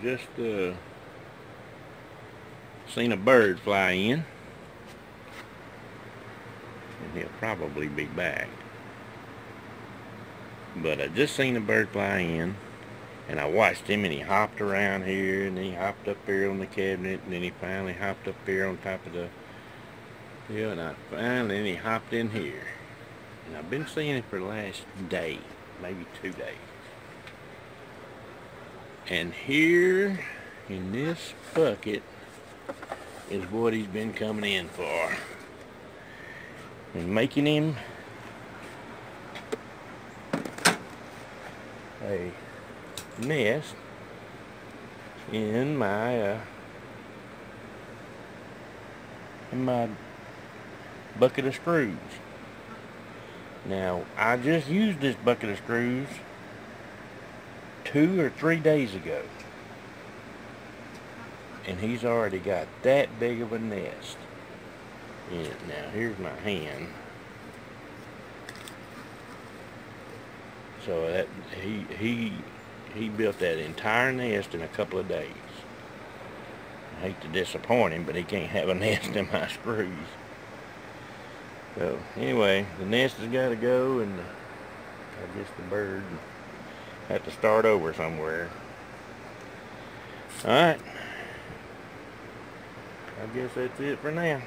just seen a bird fly in, and he'll probably be back. But I just seen a bird fly in, and I watched him, and he hopped around here, and he hopped up here on the cabinet, and then he finally hopped up here on top of the hill, and then he hopped in here. And I've been seeing it for the last day, maybe 2 days. And here in this bucket is what he's been coming in for. And making him a nest in my bucket of screws. Now, I just used this bucket of screws 2 or 3 days ago, and he's already got that big of a nest in it. Now, here's my hand. So that he built that entire nest in a couple of days. I hate to disappoint him, but he can't have a nest in my screws. So anyway, the nest has got to go, and I guess the bird have to start over somewhere. Alright, I guess that's it for now.